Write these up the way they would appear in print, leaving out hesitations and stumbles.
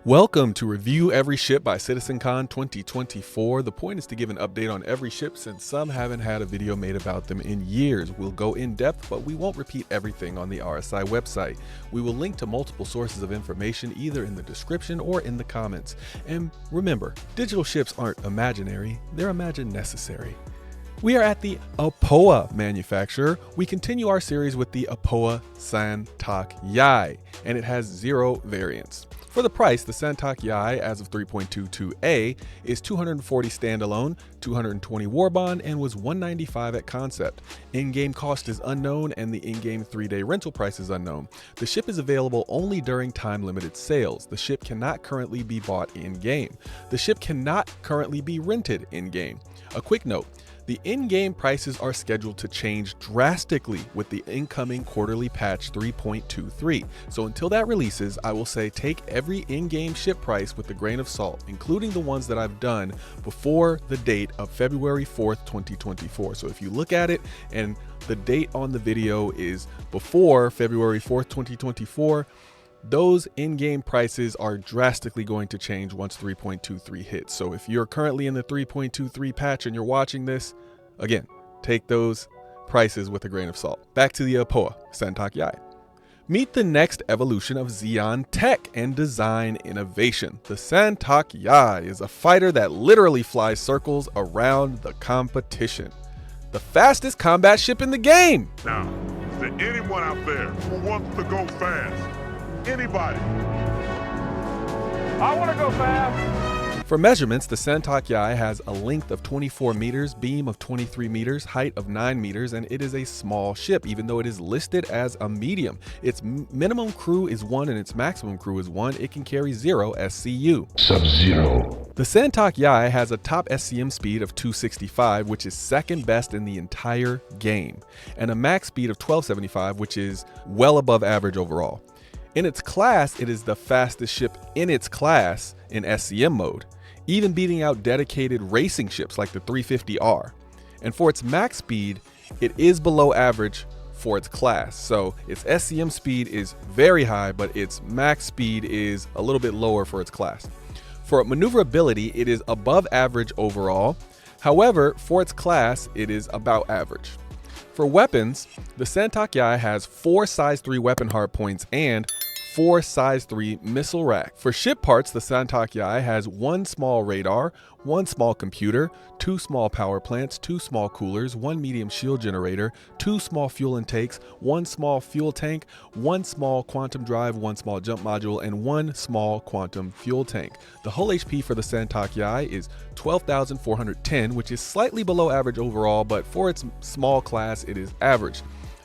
Welcome to Review Every Ship by CitizenCon 2024. The point is to give an update on every ship since some haven't had a video made about them in years. We'll go in depth, but we won't repeat everything on the RSI website. We will link to multiple sources of information either in the description or in the comments. And remember, digital ships aren't imaginary, they're imagined necessary. We are at the Aopoa manufacturer. We continue our series with the Aopoa Santok.yai, and it has 0 variants. For the price, the Santak.yai as of 3.22a is 240 standalone, 220 war bond, and was 195 at concept. In-game cost is unknown and the in-game 3-day rental price is unknown. The ship is available only during time-limited sales. The ship cannot currently be bought in-game. The ship cannot currently be rented in-game. A quick note. The in-game prices are scheduled to change drastically with the incoming quarterly patch 3.23. So until that releases, I will say take every in-game ship price with a grain of salt, including the ones that I've done before the date of February 4th, 2024. So if you look at it and the date on the video is before February 4th, 2024, those in-game prices are drastically going to change once 3.23 hits. So if you're currently in the 3.23 patch and you're watching this, again, take those prices with a grain of salt. Back to the Aopoa Santok.yai. Meet the next evolution of Xeon tech and design innovation. The Santok.yai is a fighter that literally flies circles around the competition. The fastest combat ship in the game. Now, is there anyone out there who wants to go fast? Anybody? I want to go fast. For measurements, the Santok.yai has a length of 24 meters, beam of 23 meters, height of 9 meters, and it is a small ship, even though it is listed as a medium. Its minimum crew is 1 and its maximum crew is 1. It can carry 0 SCU. Sub-Zero. The Santok.yai has a top SCM speed of 265, which is second best in the entire game, and a max speed of 1275, which is well above average overall. In its class, it is the fastest ship in its class in SCM mode, even beating out dedicated racing ships like the 350R. And for its max speed, it is below average for its class. So its SCM speed is very high, but its max speed is a little bit lower for its class. For maneuverability, it is above average overall. However, for its class, it is about average. For weapons, the Santok.yai has 4 size 3 weapon hardpoints and 4 size 3 missile rack. For ship parts, the Santok.yai has 1 small radar, 1 small computer, 2 small power plants, 2 small coolers, 1 medium shield generator, 2 small fuel intakes, 1 small fuel tank, 1 small quantum drive, 1 small jump module, and 1 small quantum fuel tank. The hull HP for the Santok.yai is 12,410, which is slightly below average overall, but for its small class, it is average.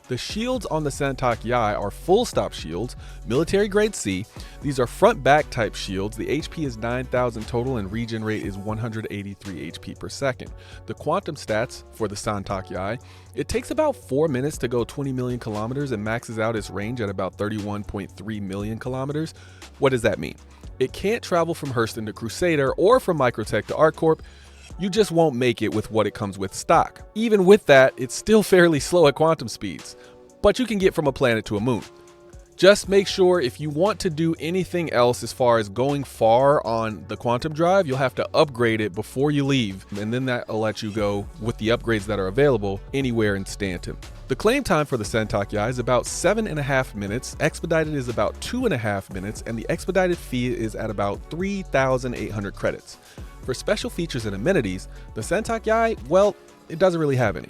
The shields on the Santok.yai are full stop shields, military grade C. These are front back type shields. The HP is 9,000 total and regen rate is 183 HP per second. The quantum stats for the Santok.yai, it takes about 4 minutes to go 20 million kilometers and maxes out its range at about 31.3 million kilometers. What does that mean? It can't travel from Hurston to Crusader or from Microtech to ArcCorp. You just won't make it with what it comes with stock. Even with that, it's still fairly slow at quantum speeds, but you can get from a planet to a moon. Just make sure if you want to do anything else as far as going far on the quantum drive, you'll have to upgrade it before you leave, and then that'll let you go with the upgrades that are available anywhere in Stanton. The claim time for the Santok.yai is about 7.5 minutes, expedited is about 2.5 minutes, and the expedited fee is at about 3,800 credits. For special features and amenities, the Santok.yai, well, it doesn't really have any.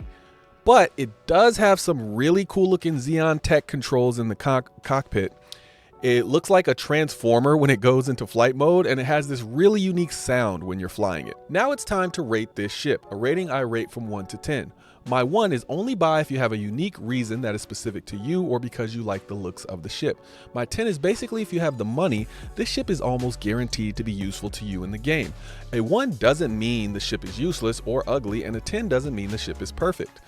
But it does have some really cool looking Xeon tech controls in the cockpit. It looks like a transformer when it goes into flight mode, and it has this really unique sound when you're flying it. Now it's time to rate this ship, a rating I rate from 1 to 10. My 1 is only buy if you have a unique reason that is specific to you or because you like the looks of the ship. My 10 is basically if you have the money, this ship is almost guaranteed to be useful to you in the game. A 1 doesn't mean the ship is useless or ugly, and a 10 doesn't mean the ship is perfect.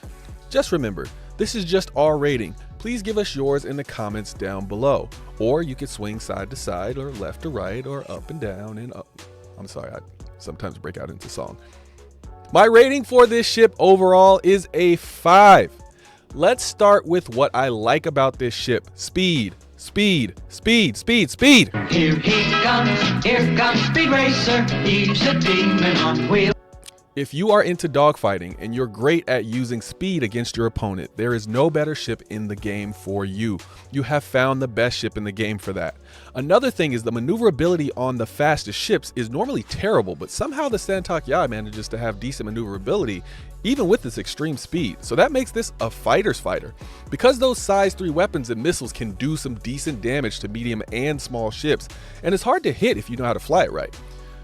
Just remember, this is just our rating. Please give us yours in the comments down below, or you could swing side to side or left to right or up and down and up. I'm sorry, I sometimes break out into song. My rating for this ship overall is a 5. Let's start with what I like about this ship. Speed. speed, speed, speed, speed. Here comes Speed Racer. He's a demon on wheels. If you are into dogfighting and you're great at using speed against your opponent, there is no better ship in the game for you. You have found the best ship in the game for that. Another thing is the maneuverability on the fastest ships is normally terrible, but somehow the Santok.yai manages to have decent maneuverability even with this extreme speed. So that makes this a fighter's fighter. Because those size 3 weapons and missiles can do some decent damage to medium and small ships, and it's hard to hit if you know how to fly it right.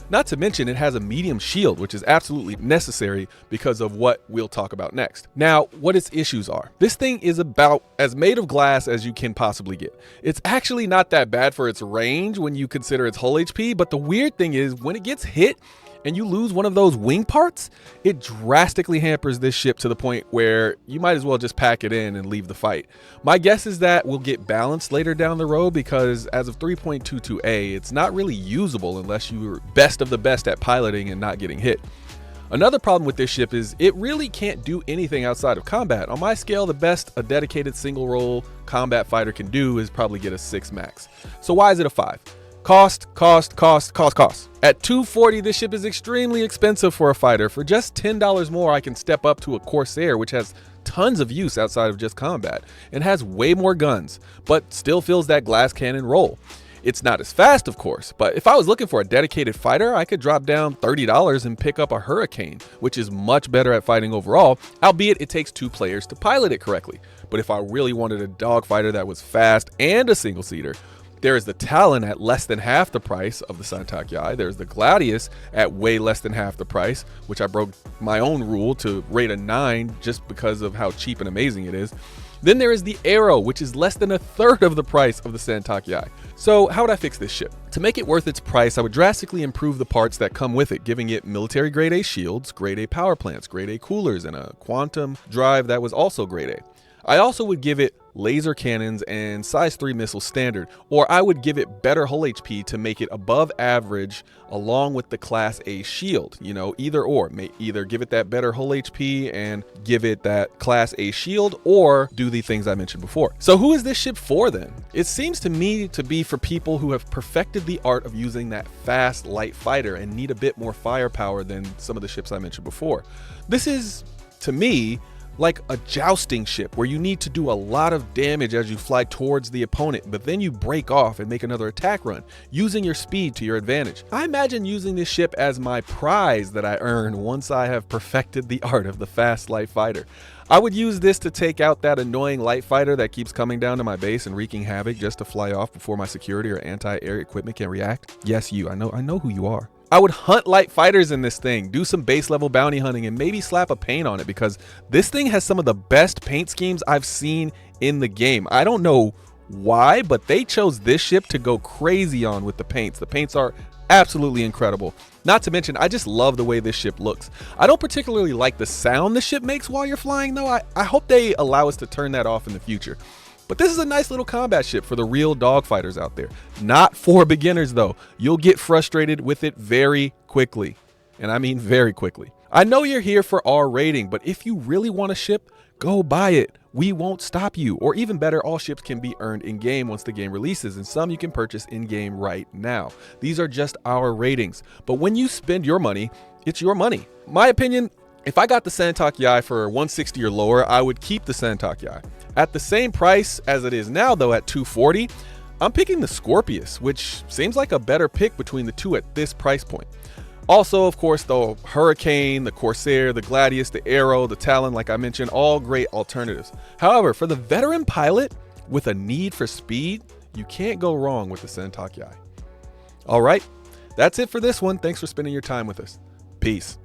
Not to mention it has a medium shield, which is absolutely necessary because of what we'll talk about next. Now, what its issues are. This thing is about as made of glass as you can possibly get. It's actually not that bad for its range when you consider its hull HP, but the weird thing is when it gets hit and you lose one of those wing parts, it drastically hampers this ship to the point where you might as well just pack it in and leave the fight. My guess is that we'll get balanced later down the road because as of 3.22a, it's not really usable unless you're best of the best at piloting and not getting hit. Another problem with this ship is it really can't do anything outside of combat. On my scale, the best a dedicated single role combat fighter can do is probably get a 6 max. So why is it a 5? Cost. At $240, this ship is extremely expensive for a fighter. For just $10 more, I can step up to a Corsair, which has tons of use outside of just combat and has way more guns, but still fills that glass cannon role. It's not as fast, of course, but if I was looking for a dedicated fighter, I could drop down $30 and pick up a Hurricane, which is much better at fighting overall, albeit it takes 2 players to pilot it correctly. But if I really wanted a dogfighter that was fast and a single-seater, there is the Talon at less than half the price of the Santok.yai. There's the Gladius at way less than half the price, which I broke my own rule to rate a 9 just because of how cheap and amazing it is. Then there is the Arrow, which is less than 1/3 of the price of the Santok.yai. So how would I fix this ship? To make it worth its price, I would drastically improve the parts that come with it, giving it military grade A shields, grade A power plants, grade A coolers, and a quantum drive that was also grade A. I also would give it laser cannons and size 3 missiles standard, or I would give it better hull HP to make it above average along with the class A shield, either or. Either give it that better hull HP and give it that class A shield, or do the things I mentioned before. So who is this ship for then? It seems to me to be for people who have perfected the art of using that fast light fighter and need a bit more firepower than some of the ships I mentioned before. This is, to me, like a jousting ship where you need to do a lot of damage as you fly towards the opponent, but then you break off and make another attack run, using your speed to your advantage. I imagine using this ship as my prize that I earn once I have perfected the art of the fast light fighter. I would use this to take out that annoying light fighter that keeps coming down to my base and wreaking havoc just to fly off before my security or anti-air equipment can react. Yes, you, I know who you are. I would hunt light fighters in this thing, do some base level bounty hunting, and maybe slap a paint on it because this thing has some of the best paint schemes I've seen in the game. I don't know why, but they chose this ship to go crazy on with the paints. The paints are absolutely incredible. Not to mention, I just love the way this ship looks. I don't particularly like the sound the ship makes while you're flying though. I hope they allow us to turn that off in the future. But this is a nice little combat ship for the real dogfighters out there. Not for beginners though. You'll get frustrated with it very quickly. And I mean very quickly. I know you're here for our rating, but if you really want a ship, go buy it. We won't stop you. Or even better, all ships can be earned in-game once the game releases, and some you can purchase in-game right now. These are just our ratings. But when you spend your money, it's your money. My opinion, if I got the Santok.yai for 160 or lower, I would keep the Santok.yai. At the same price as it is now though, at $240, I'm picking the Scorpius, which seems like a better pick between the two at this price point. Also, of course, the Hurricane, the Corsair, the Gladius, the Arrow, the Talon, like I mentioned, all great alternatives. However, for the veteran pilot with a need for speed, you can't go wrong with the Santok.yai. All right, that's it for this one. Thanks for spending your time with us. Peace.